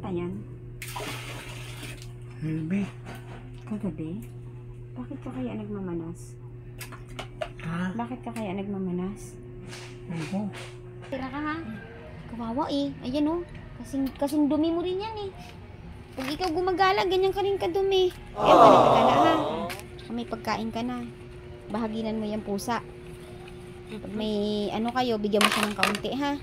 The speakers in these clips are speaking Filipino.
pa yan? Baby. Kagabi? Bakit ka kaya nagmamanas? Ha? Bakit ka kaya nagmamanas? Ako. Tira ka ha? Kawawa eh. Ayan oh. Kasing dumi mo rin yan eh. Pag ikaw gumagala, ganyan ka rin kadumi. Kaya ka nagkagala ha. May pagkain ka na. Bahaginan mo yung pusa. Pag may ano kayo, bigyan mo siya ng kaunti ha.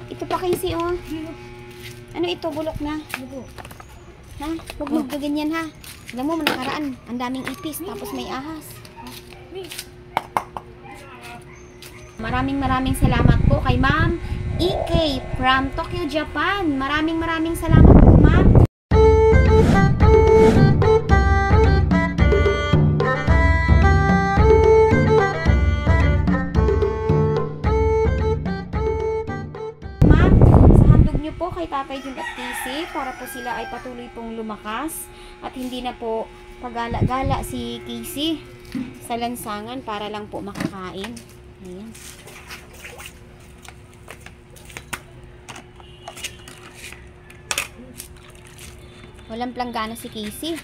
Ito pa kasi oh. Ano ito? Bulok na. Ha? Huwag mo ganyan ha. Alam mo, nakaraan, ang daming ipis, tapos may ahas. Maraming salamat po kay Ma'am EK from Tokyo, Japan. Maraming salamat po, Ma'am. Ma'am, sa handog niyo po kay Tatay Jun at Casey para po sila ay patuloy pong lumakas at hindi na po pagala-gala si Casey sa lansangan para lang po makakain. Ayan. Walang planggana si Casey.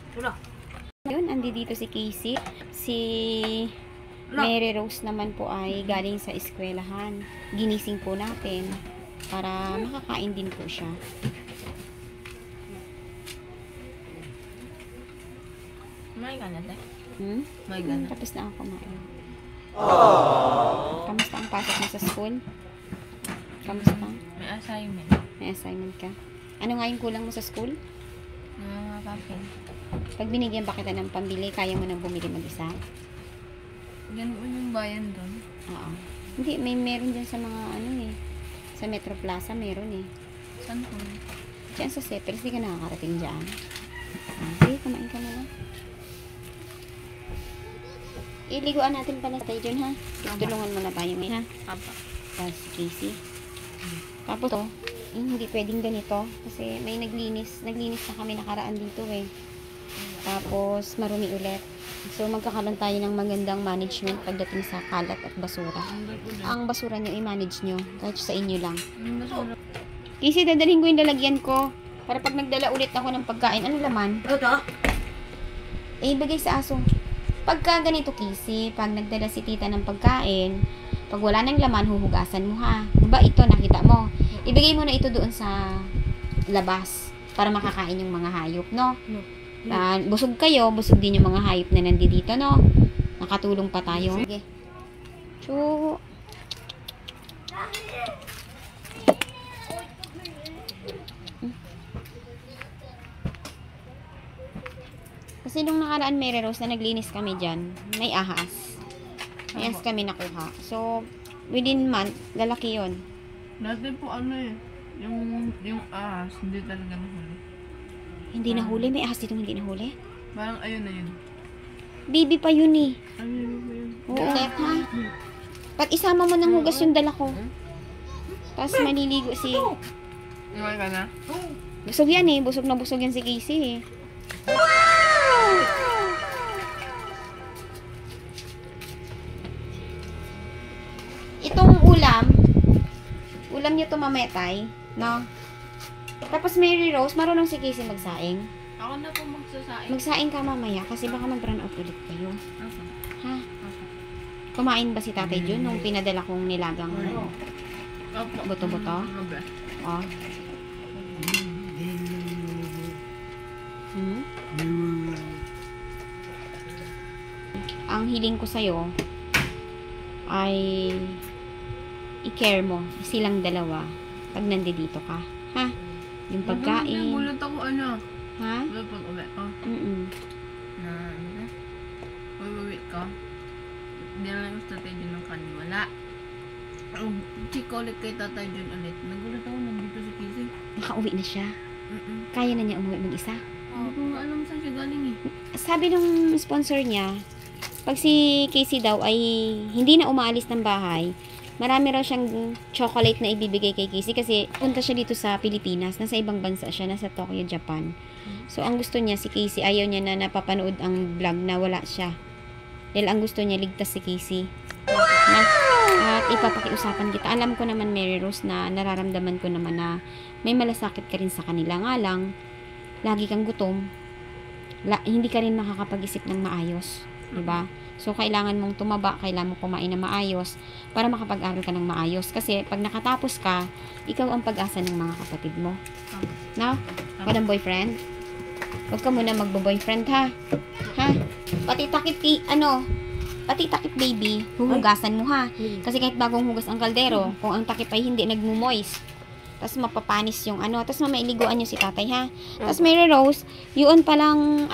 Yun, andi dito si Casey. Si Mary Rose naman po ay galing sa eskwelahan. Ginising po natin para makakain din po siya. May gana tayo. May gana. Tapos na ako kumain. Kamusta ang pasok mo sa school? Kamusta? May assignment. May assignment ka? Ano nga yung kulang mo sa school? Papel. Pag binigyan ba kita ng pambili, kaya mo nang bumili mag-isa? Ganun yung bayan doon. Oo. Hindi, meron dyan sa mga ano eh. Sa Metro Plaza meron eh. Saan po? Diyan sa Cepers, di ka nakakarating dyan. Sige, kumain ka na lang. Iliguan natin pala tayo dyan ha. Tulungan mo na tayo may ha. Papa. Tapos si Casey. Tapos to, hindi pwedeng ganito. Kasi may naglinis na kami nakaraan dito eh. Tapos marumi ulit. So magkakaroon tayo ng magandang management pagdating sa kalat at basura. Ang basura nyo i-manage nyo. Kahit sa inyo lang. Casey, dadalhin ko yung lalagyan ko. Para pag nagdala ulit ako ng pagkain, ano laman? Ito? Ibigay sa aso. Pagka ganito, Casey, pag nagdala si tita ng pagkain, pag wala ng laman, huhugasan mo ha. Diba ito, nakita mo? Ibigay mo na ito doon sa labas para makakain yung mga hayop, no? Busog kayo, busog din yung mga hayop na nandito, no? Nakatulong pa tayo. Sige. So, kasi nung nakaraan Mary Rose na naglinis kami dyan, may ahas. May ahas kami nakuha. So, within month, lalaki yun. Dati po ano eh, yung ahas, hindi talaga nahuli. Hindi nahuli? May ahas dito hindi nahuli? Parang ayun na yun. Baby pa yun eh. Ayun ba yun? Oo, ulit ha? Pat isama mo ng hugas yung dala ko. Tapos maliligo si... Iwan ka na? Busog yan eh. Busog na busog yan si Casey eh. Itong ulam niyo to mametay, no? Tapos Mary Rose, marunong si Casey magsaing. Ako na po magsasaing. Magsaing ka mamaya kasi baka mag-run out ulit kayo. Okay. Ha? Kumain ba si Tatay Jun nung pinadala kong nilagang Opo. buto-buto? Opo. Oh. Ang hiling ko sa'yo ay i-care mo silang dalawa pag nandito ka. Ha? Yung pagkain. Gulat ako ano. Ha? Gulat pag uwi ko. Na ano na? Uwi ko. Hindi na lang yung tatay dyan ng kanin. Wala. Chika ulit kay tatay dyan ulit. Nagulat ako nandito si Casey. Nakauwi na siya. Kaya na niya umuwi mag-isa. Hindi ko nga alam saan siya galing eh. Sabi nung sponsor niya, pag si Casey daw ay hindi na umaalis ng bahay, marami raw siyang chocolate na ibibigay kay Casey kasi punta siya dito sa Pilipinas. Nasa ibang bansa siya. Nasa Tokyo, Japan. So, ang gusto niya si Casey, ayaw niya na napapanood ang vlog na wala siya. Dahil ang gusto niya, ligtas si Casey. Na, At ipapakiusapan kita. Alam ko naman, Mary Rose, na nararamdaman ko naman na may malasakit ka rin sa kanila. Nga lang, lagi kang gutom. Hindi ka rin makakapag-isip ng maayos. Diba? So, kailangan mong tumaba, kailangan mong kumain na maayos para makapag-aral ka ng maayos. Kasi, pag nakatapos ka, ikaw ang pag-asa ng mga kapatid mo. No? Walang boyfriend? Huwag ka muna magbo-boyfriend, ha? Ha? Pati takip, baby, huhugasan mo, ha? Kasi kahit bagong hugas ang kaldero, kung ang takip ay hindi nagmo-moist, tapos mapapanis yung tapos mamailiguan nyo si tatay, ha? Tapos Mary Rose, yun palang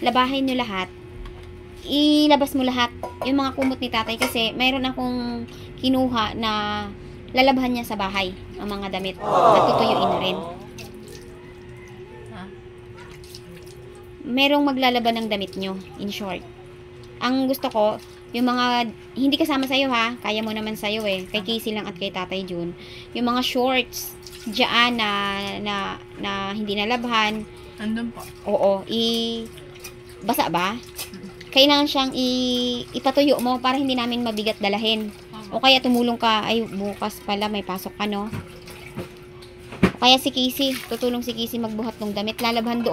labahin nyo lahat. Ilabas mo lahat yung mga kumot ni tatay kasi mayroon akong kinuha na lalabhan niya sa bahay ang mga damit at tutuyuin na rin. Merong maglalaban ng damit nyo, in short. Ang gusto ko, yung mga hindi kasama sa'yo, ha, kaya mo naman sa'yo eh, kay Casey lang at kay Tatay Jun, yung mga shorts dyan na hindi nalabhan, Andun po. oo, basa ba? Kailangan siyang ipatuyo mo para hindi namin mabigat dalahin. O kaya tumulong ka, ay bukas pala may pasok ka, no? O kaya si Casey, tutulong si Casey magbuhat ng damit, lalabhan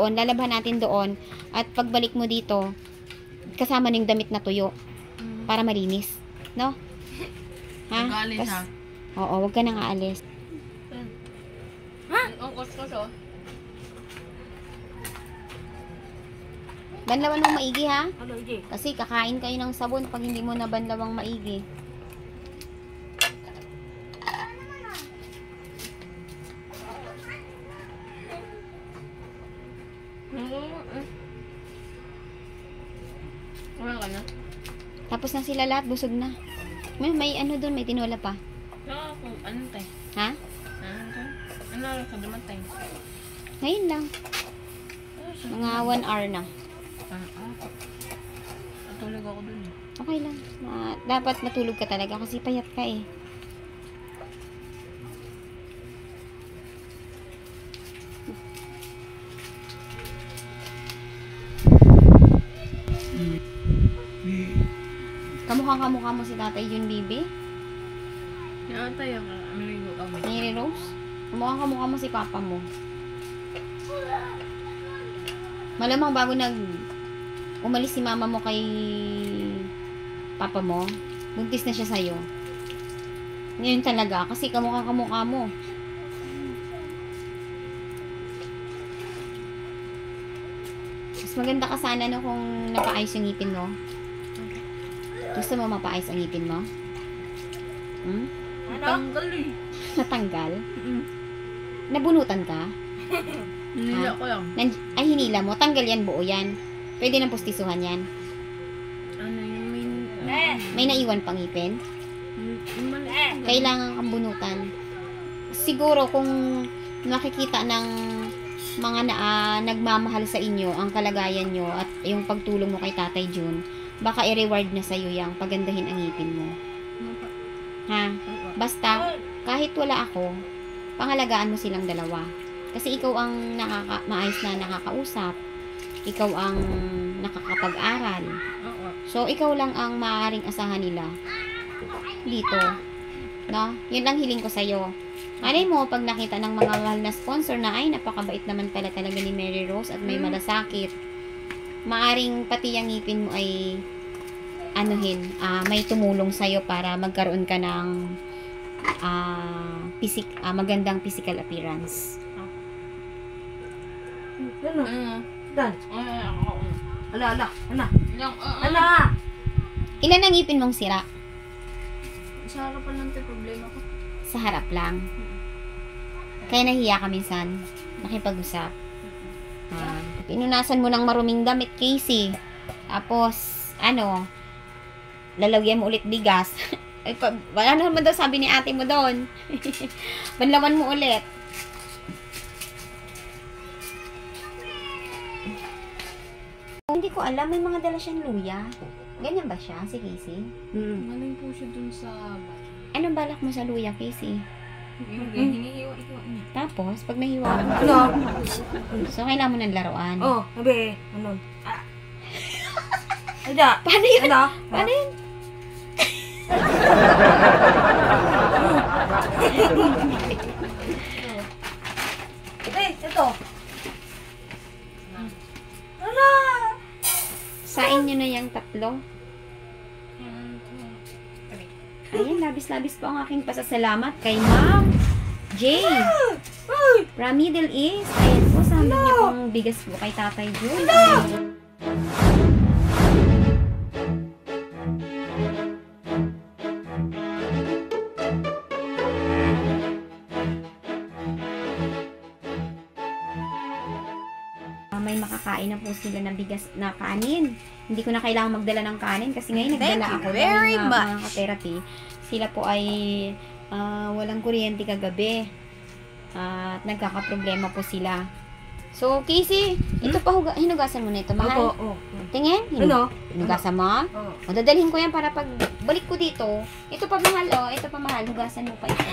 natin doon, at pagbalik mo dito, kasama ng damit na tuyo, para malinis, no? Ha? Nag-aalis, ha? Oo, wag ka nang aalis. Ang kuskus, Banlawan mo maigi, ha? Ano, Iji? Kasi kakain kayo ng sabon pag hindi mo na banlawang maigi. Wala ka na? Tapos na sila lahat, busog na. May doon, may tinola pa. Ano tayo? Ha? Ano oras ka dumatay? Ngayon lang. Mga 1 hour na. Natulog ako dun eh. Okay lang. Dapat matulog ka talaga kasi payat ka eh. Kamukha mo si Tatay Jun, Bibi. Nakatay ako. Amiligo kami. Mary Rose. Kamukha mo si Papa mo. Malamang bago umalis si Mama mo kay Papa mo, buntis na siya sa'yo. Ngayon talaga, kasi kamukha mo. Mas maganda ka sana no kung napaayos yung ngipin mo. Gusto mo mapaayos ang ngipin mo? Hmm? Tanggal eh. Natanggal? Nabunutan ka? Hinila ko lang. Ay, hinila mo. Tanggal yan, buo yan. Pwede nang pustisuhan yan. Ano yung May naiwan pang ngipin? Kailangan kang bunutan. Siguro kung nakikita ng mga nagmamahal sa inyo ang kalagayan nyo at yung pagtulong mo kay Tatay Jun, baka i-reward na sa'yo yung pagandahin ang ngipin mo. Ha? Basta, kahit wala ako, pangalagaan mo silang dalawa. Kasi ikaw ang maayos na nakakausap. Ikaw ang nakakapag-aral. So, ikaw lang ang maaaring asahan nila dito. No? Yun lang hiling ko sa'yo. Malay mo, pag nakita ng mga mahal na sponsor na, ay, napakabait naman pala talaga ni Mary Rose at may malasakit. Maaring pati yung ngipin mo ay may tumulong sa'yo para magkaroon ka ng magandang physical appearance. Ano? Dan. Ala. Ilan ang ngipin mong sira? Sa harapan lang tayo problema ko. Sa harap lang. Kaya nahiya ka minsan makipag-usap. Pinunasan mo ng maruming damit, Casey. Tapos, lalagyan mo ulit bigas. Wala naman daw sabi ni ate mo doon. Banlawan mo ulit. Hindi ko alam, may mga dala siyang luya. Ganyan ba siya, si Casey? Galing po siya dun sa Anong balak mo sa luya, Casey? hinihiwa niya. Tapos, pag nahiwa mo, Ano? so kailangan mo ng laruan. Oh, sabi. Ano? Ada. Paano yun? Ano? Paano yun? Ito. Ala! Sain nyo na yung tatlo. Ayan, labis-labis po ang aking pasasalamat kay Ma'am Jay. From Middle East. Ayan po, sabi niyo pong bigas po kay Tatay Jun. May makakain na po sila ng bigas na kanin. Hindi ko na kailangan magdala ng kanin kasi ngayon nagdala ako very dahil much. mga ka-therapy. Sila po ay walang kuryente kagabi. At nagkakaproblema po sila. So, Casey, ito pa hinugasan mo na ito, mahal. Opo. Tingin, Ano? hinugasan mo. Oo. O, dadalhin ko yan para pag balik ko dito. Ito pa mahal, ito pa mahal. Hugasan mo pa ito.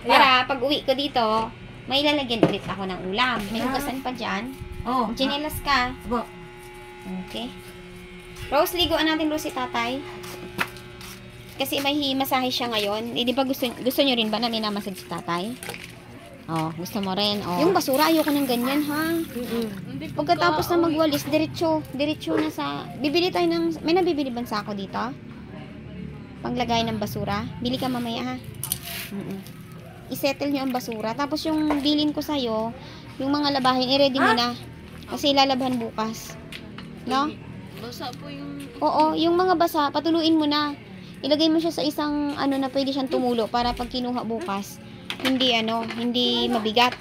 Para pag uwi ko dito, may lalagyan ulit ako ng ulam. May hugasan pa dyan. Oh. Chinelas ka. Opo. Okay. Rose, liguan natin Rose si tatay. Kasi may masahe siya ngayon. Di ba gusto nyo rin ba na minamassage si tatay? Oh, gusto mo rin. Oh. Yung basura, ayoko ng ganyan, ha? Pagkatapos na magwalis, diretso na sa... Bibili tayo ng... May nabibili bang sako dito? Panglagay ng basura? Bili ka mamaya, ha? I-settle nyo ang basura. Tapos yung bilin ko sa'yo, yung mga labahin, i-ready mo na. Kasi ilalabhan bukas. No? Basa po yung... Oo, yung mga basa, patuluin mo na. Ilagay mo siya sa isang ano na pwede siyang tumulo para pag kinuha bukas, hindi mabigat.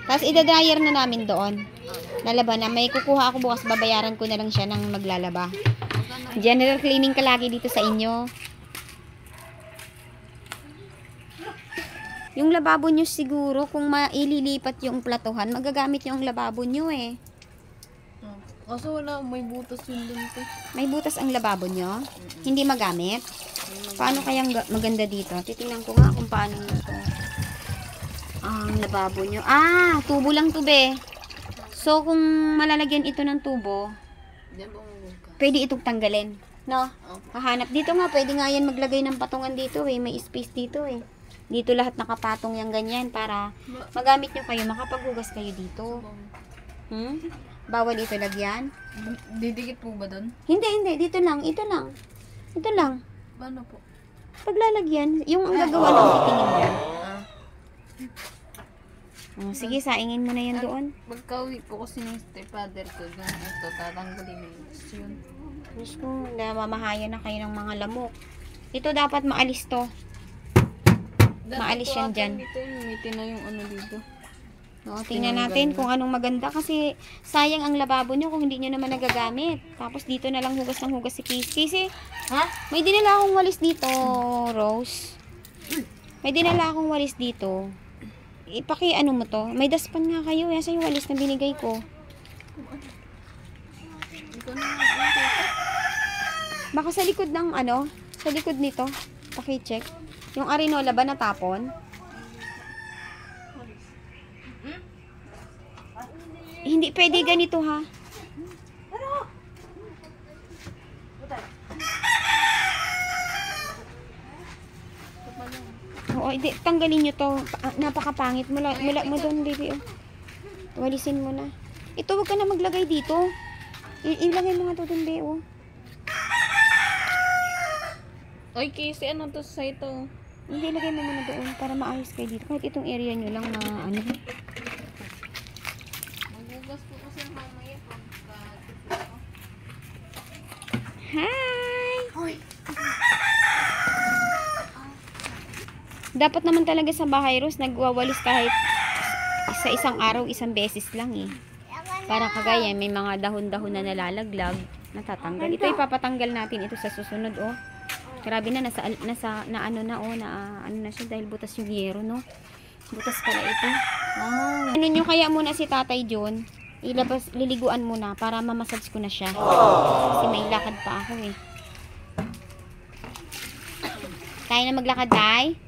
Tapos idadryer na namin doon. Lalaban na. May kukuha ako bukas, babayaran ko na lang siya ng maglalaba. General cleaning ka lagi dito sa inyo. Yung lababo nyo siguro, kung maililipat yung platuhan, magagamit yung lababo nyo eh. Kaso wala, may butas yun dun po. May butas ang lababo nyo? Hindi magamit? Paano kayang maganda dito? Titingnan ko nga kung paano ito. Ang lababo nyo. Tubo lang to be. So, kung malalagyan ito ng tubo, Diyan po mabuka. pwede itong tanggalin. No? Hahanap. Dito nga, pwede nga yan maglagay ng patungan dito eh. May space dito eh. Dito lahat nakapatong yung ganyan para magamit nyo kayo, makapaghugas kayo dito. Bawal ito lagyan? Didikit po ba dun? Hindi. Dito lang. Ito lang. Paano po? Paglalagyan, yung ang gagawa ng titingin dyan. Sige, saingin mo na yan doon. Pagka-uwi po kasi ng stepfather ko, ganun ito, tatanggalin mo yun. Diyos ko, namamahayan na kayo ng mga lamok. Ito dapat maalis to. Maalis yan dyan. Dito yung umitin na yung ano dito. Tingnan natin kung anong maganda kasi sayang ang lababo nyo kung hindi nyo naman nagagamit. Tapos dito na lang hugas ng hugas si Casey. May dinala akong walis dito, Rose. May dinala akong walis dito. Ano mo to? May daspan nga kayo. Yan yung walis na binigay ko. Baka sa likod ng sa likod nito. Paki-check. Yung arinola ba natapon? Hindi pwede ganito, ha? Oo, hindi. Tanggalin nyo to. Napakapangit. Mula mo doon, baby. Walisin mo na. Ito, wag ka na maglagay dito. Ilagay mo nga to doon, baby. Oy, Casey, ano to sa ito? Hindi, ilagay mo muna doon para maayos kayo dito. Kahit itong area nyo lang na Magugas po kasi mamaya pagka... Hi! Dapat naman talaga sa bahay, Rose, nagwawalis kahit sa isang araw, isang beses lang eh. Para kagaya, may mga dahon-dahon na nalalaglag, natatanggal. Ito ipapatanggal natin ito sa susunod, oh. Grabe na, ano na siya dahil butas yung yero, no? Butas pala ito. Ano nyo kaya muna si Tatay John? Liliguan muna para mamassage ko na siya. Kasi may lakad pa ako eh. Tayo na maglakad, Tay?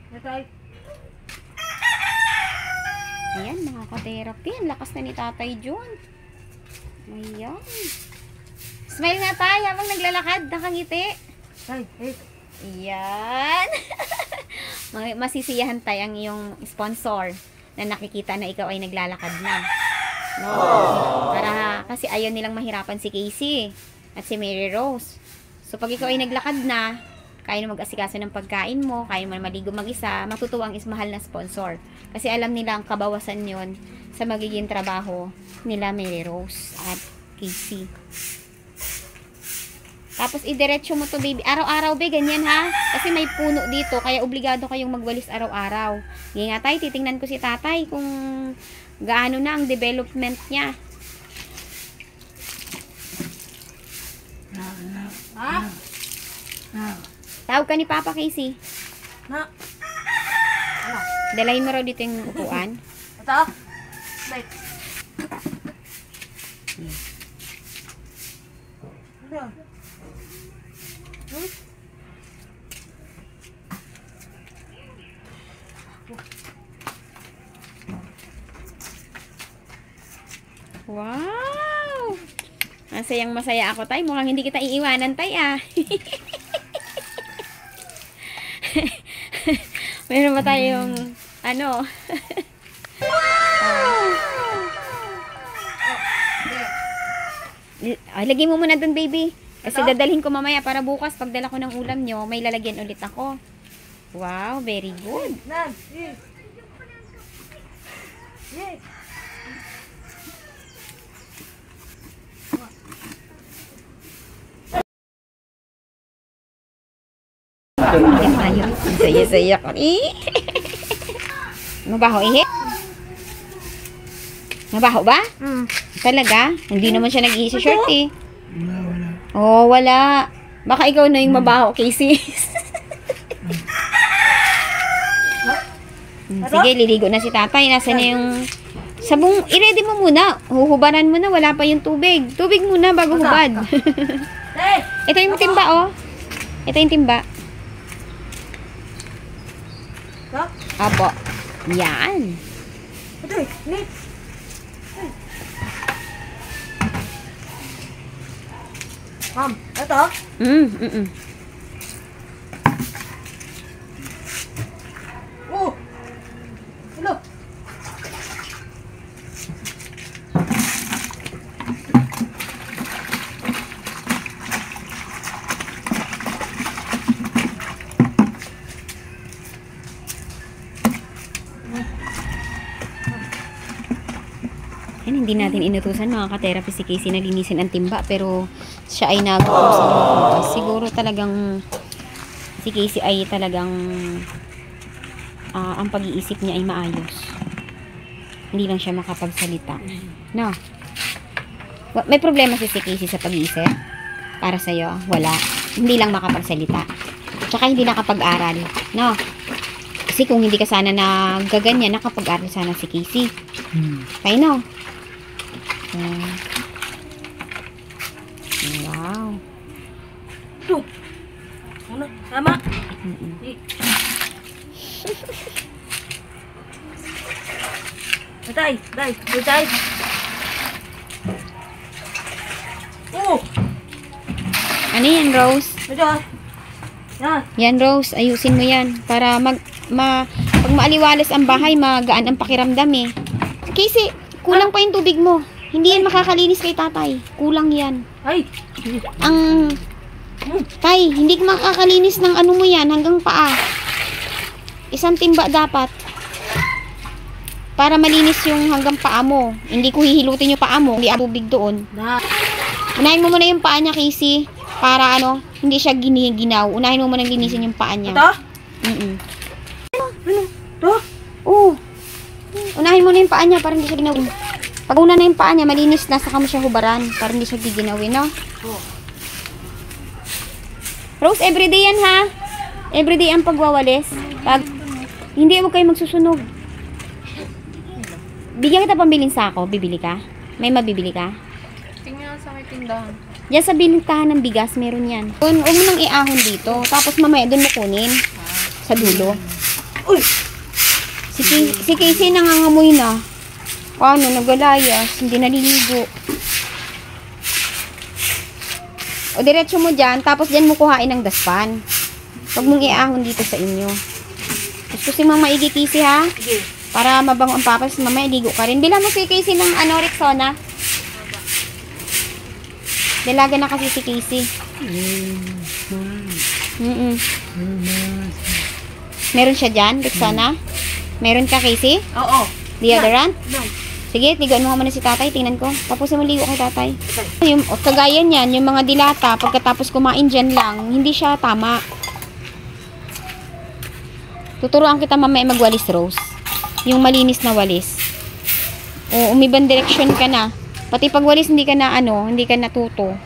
Ayan, mga ka-therapy. Ang lakas na ni Tatay John. Ayan. Smile nga tayo habang naglalakad. Nakangiti. Ay, eh. Yan. Masisiyahan tayo ang iyong sponsor na nakikita na ikaw ay naglalakad na. No? Para kasi ayaw nilang mahirapan si Casey at si Mary Rose. So pag ikaw ay naglakad na, kaya na mag-asikaso ng pagkain mo, kaya mo maligo mag-isa, matutuwang is mahal na sponsor. Kasi alam nila ang kabawasan yon sa magiging trabaho nila Mary Rose at Casey. Tapos idiretso mo to baby. Araw-araw be, ganyan ha. Kasi may puno dito, kaya obligado kayong magwalis araw-araw. Ngayon nga tayo, titingnan ko si tatay kung gaano na ang development niya. Ha? Tawag ka ni Papa Casey. Na. Dalahin mo raw dito yung upuan. Ito? Wait. Ano? Hmm? Wow! Masayang masaya ako, tay. Mukhang hindi kita iiwanan, tay, ah. Meron ba tayong, ano? Ay, lagay mo muna dun, baby. Kasi dadalhin ko mamaya para bukas, pagdala ko ng ulam nyo, may lalagyan ulit ako. Wow, very good. Nan. Yes. Yes. Tayo. Saya-saya ko. Mabaho, ihe? Mabaho ba? Talaga? Hindi naman siya nag-iisa short, eh. Oh, wala. Baka ikaw na yung mabaho, Casey. Sige, liligo na si tatay. Nasaan na yung sabong? I-ready mo muna. Huhubaran mo na. Wala pa yung tubig. Tubig muna bago hubad. Hey! Ito yung timba, oh. Ito yung timba. Ito? Apo. Yan. Ito eh. Nip. Ma'am, ito? Mm. Oh! Hello? Yan, hindi natin inutusan mga ka-therapy si Casey na linisin ang timba, pero siya ay nag-utos. Siguro talagang si Casey ay talagang ang pag-iisip niya ay maayos. Hindi lang siya makapagsalita. No? May problema si Casey sa pag-iisip? Para sa'yo? Wala. Hindi lang makapagsalita. Tsaka hindi nakapag-aral. No? Kasi kung hindi ka sana nagaganyan, nakapag-aral sana si Casey. Kaya no? Wow. Ito. Ano? Tama? Tay, tay, tay. Oh! Ano yan, Rose? Ito. Yan. Yan, Rose. Ayusin mo yan. Para pag maaliwalas ang bahay, magaan ang pakiramdam eh. Casey, kulang pa yung tubig mo. Hindi yan makakalinis kay tatay. Kulang yan. Ay! Tay, hindi ka makakalinis ng ano mo yan hanggang paa. Isang timba dapat. Para malinis yung hanggang paa mo. Hindi ko hihilutin yung paa mo. Hindi ang tubig doon. Na. Unahin mo muna yung paa niya, Casey. Para ano, hindi siya giniginaw. Unahin mo muna linisin yung paa niya. Ito? Ano? Ito? Oo. Unahin mo na yung paa niya para hindi siya ginawin. Pag una na yung paa niya, malinis na, saka mo siya hubaran para hindi siya giginawin, no? Oo. Rose, everyday yan, ha? Everyday ang pagwawalis. Pag, hindi, huwag kayo magsusunog. Bigyan kita pambiling sako, bibili ka? May mabibili ka? Tingnan sa aking tindahan. Yan sa bilintahan ng bigas, meron yan. Huwag mo nang iahon dito. Tapos mamaya doon mo kunin. Sa dulo. Uy! Si Casey nangangamoy na. Paano? Nagalayas. Hindi naliligo. O diretso mo dyan, tapos dyan mo kuhain ng daspan. Huwag mong iahon dito sa inyo. Gusto mong maigi Casey ha? Sige. Para mabango ang papas, mamaya ligo ka rin. Bilang mo si Casey ng Rexona. Dalaga na kasi si Casey. Meron siya dyan, Rexona? Meron ka Casey? Oo. Deodorant? No. Sige, ligoan mo muna si tatay. Tingnan ko. Tapusin mo ligo kay tatay. Yung, kagaya niyan, yung mga dilata, pagkatapos kumain dyan lang, hindi siya tama. Tuturuan kita mamaya magwalis, Rose. Yung malinis na walis. O, umibang direksyon ka na. Pati pag walis, hindi ka na, hindi ka natuto.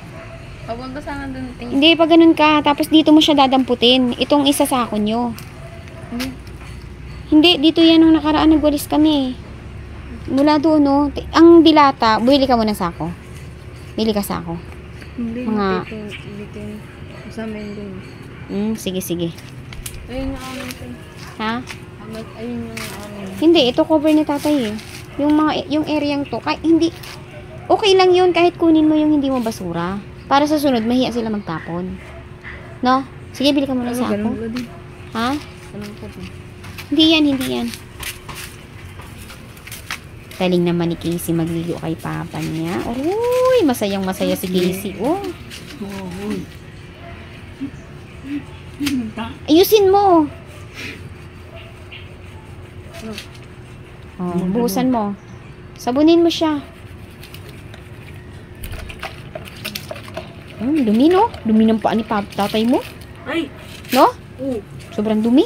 Papunta sana dun. Hindi, pag ganun ka, tapos dito mo siya dadamputin. Itong isa sa ako nyo. Hindi, dito yan nung nakaraan nagwalis kami. Mula doon, no. Ang dilata, bumili ka muna sa ako. Bili ka sa ako. Hindi, Mga- dito. Kasama yun dun. Sige, sige. Ayun yung amin ko. Ha? Ayun yung amin. Hindi, ito cover ni tatay eh. Yung areang to, kahit hindi, okay lang yun kahit kunin mo yung hindi mo basura. Para sa sunod, mahiya sila magtapon. No? Sige, bili ka muna sa ako. Ha? Ganun ko din. Hindi yan, hindi yan. Galing naman ni Casey magligo kay papa niya. Uy, masayang masaya si Casey. Oh. Ayusin mo. Oh, buhusan mo. Sabunin mo siya. Dumi no? Dumi ng paa ni tatay mo. Ay. No? Oo. Sobrang dumi.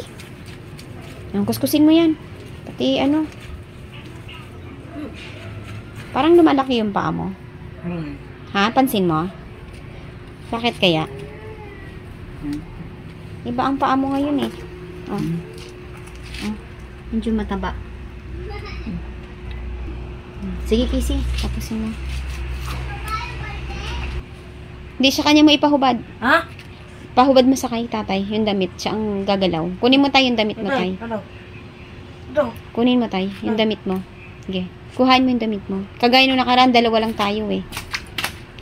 Ang kuskusin mo yan. Pati parang lumalaki yung paa mo. Ha? Pansin mo? Bakit kaya? Iba ang paa mo ngayon eh. Oh. Medyo mataba. Sige, Casey. Tapusin mo. Hindi siya kanya mo ipahubad. Ha? Pahubad mo sa kay tatay. Yung damit. Siya ang gagalaw. Kunin mo tayo yung damit mo, tay. Ano? Ito. Kunin mo, tay. Yung damit mo. Sige. Kuhain mo yung damit mo. Kagaya nung nakaraan, dalawa lang tayo eh.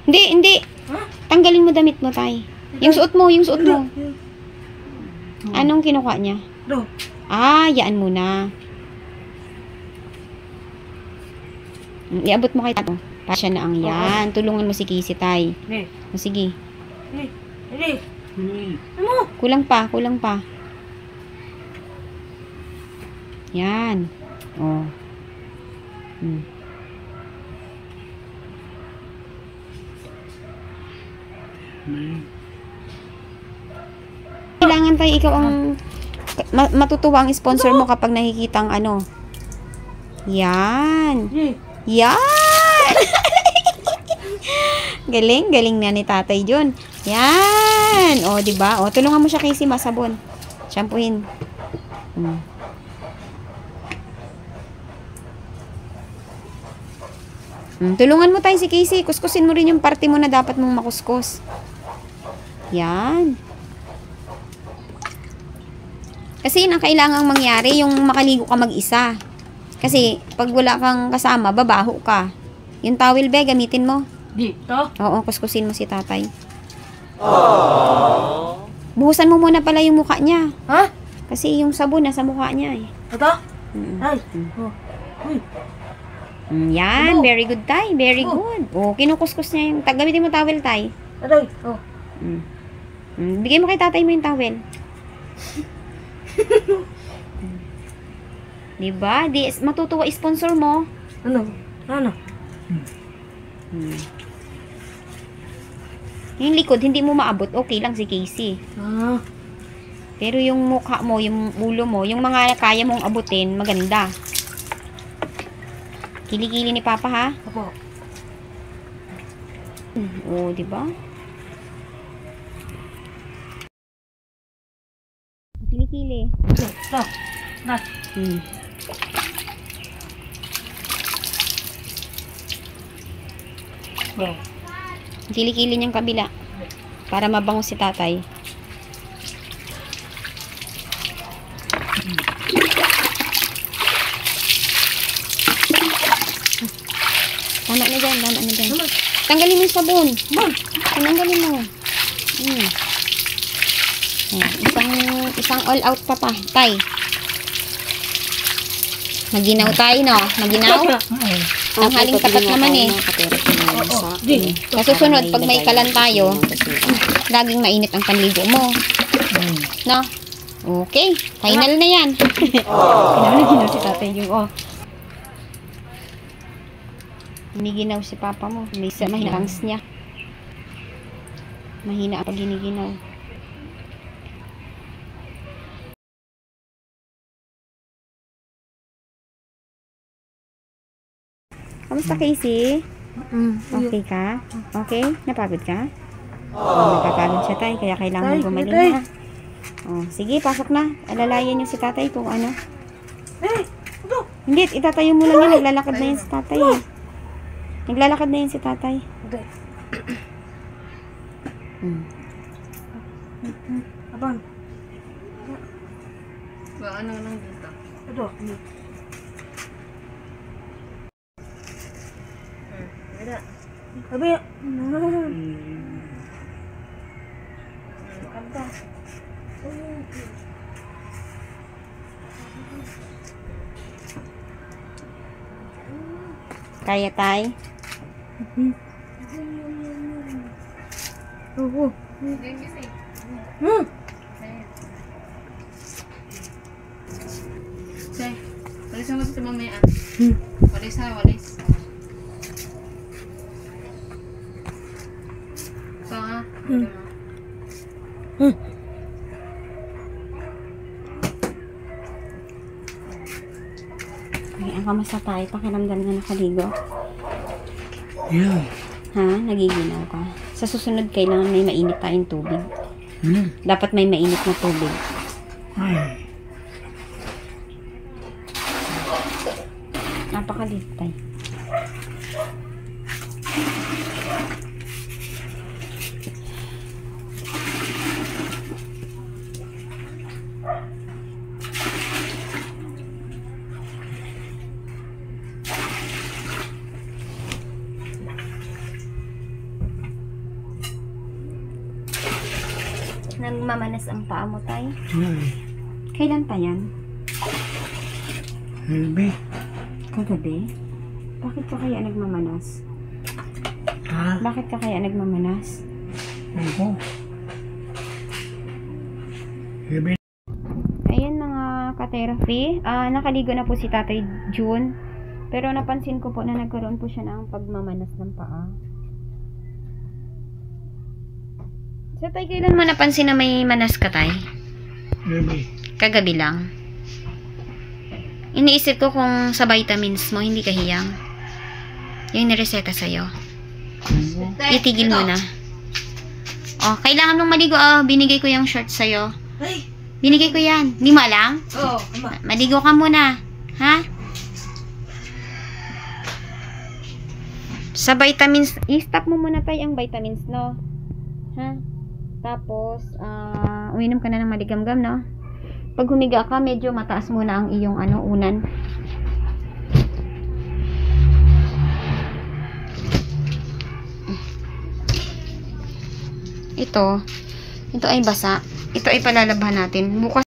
Hindi, hindi. Ha? Tanggalin mo damit mo, tay. Yung suot mo, yung suot mo. Anong kinukuha niya? Ito. Yaan muna. Iabot mo kay tato. Para siya na ang yan. Tulungan mo si Casey, tay. Hindi. O, sige. Hindi. Ano? Kulang pa, kulang pa. Yan. Oh. Kailangan tayo ikaw ang matutuwa ang sponsor mo kapag nakikita ang Yan. Hindi. Yan! Galing, galing na ni tatay John. Yan! O, diba? O, tulungan mo siya Casey, masabon. Shampoohin. Tulungan mo tayo si Casey. Kuskusin mo rin yung parte mo na dapat mong makuskus. Yan. Kasi yun ang kailangang mangyari, yung makaligo ka mag-isa. Kasi, pag wala kang kasama, babaho ka. Yung towel be, gamitin mo. Dito. Oo, kuskusin mo si tatay. Buhusan mo muna pala yung mukha niya. Ha? Kasi yung sabon nasa mukha niya eh. Ito? Mm. Ay. Oh. Uy. Yan, Ano? very good tay, very Oh. good. Oh, kinukuskus niya yung, gamitin mo towel tay. Aray. Oh. Bigay mo kay tatay mo yung towel. Diba? Matutuwa sponsor mo. Ano? Ano? Yung likod, hindi mo maabot. Okay lang si Casey. Ah. Pero yung mukha mo, yung ulo mo, yung mga kaya mong abutin, maganda. Kilikili ni Papa ha? Apo. Oo, diba? Kilikili. Ito. Na. Oh. Kilikili niyang kabila. Para mabango si tatay. Tama na dyan, tama na dyan. Tanggalin mo yung sabon. Tanggalin mo. Ayan, isang all out pa pa. Tay. Maginaw tayo, no? Maginaw? Ang haling tapat naman eh. Sa susunod, pag may kalan tayo, laging mainit ang panligo mo. No? Okay. Final na yan. Ginaw si tatay yung, Giniginaw si papa mo. May mahina ang niya. Mahina ang pag giniginaw. Kamusta, Casey? Okay ka? Okay? Napagod ka? Napapagod siya, tay. Kaya kailangan Tay, gumaling tay. na. Sige, pasok na. Alalayan niyo si tatay kung ano. Hindi, itatayo mo lang yan. Naglalakad na yan si tatay. Naglalakad na yan si tatay. Abang. Ba, ano lang dito? Ito. Sabi. Kanta. Kaya, tay? Oo. Say, walis mo sa mamaya. Walis ha, walis. Ito ha. Ay, ang kamusta tayo? Pakiramdam na nakaligo? Yeah. Ha? Nagiginaw ka? Sa susunod, kailangan may mainit tayong tubig. Dapat may mainit na tubig. Napakalit, tay. Nagmamanas ang paa mo, tay. Kailan pa yan? Maybe. Kagabi? Bakit ka kaya nagmamanas? Ha? Bakit ka kaya nagmamanas? Ako. Maybe. Ayan mga ka-therapy. Nakaligo na po si Tatay June. Pero napansin ko po na nagkaroon po siya ng pagmamanas ng paa. So, tay, kailan mo napansin na may manas ka, tay? Maybe. Kagabi lang. Iniisip ko kung sa vitamins mo, hindi ka hiyang. Yung nireseta sa'yo. Itigil mo na. Kailangan mong maligo. Binigay ko yung short sa'yo. Binigay ko yan. Hindi mo alam? Oo. Maligo ka muna. Ha? Sa vitamins, i-stop mo muna tayo ang vitamins, no? Ha? Tapos, uminom ka na ng maligamgam, no? Pag humiga ka, medyo mataas muna ang iyong unan. Ito ay basa. Ito ay palalabhan natin. Bukas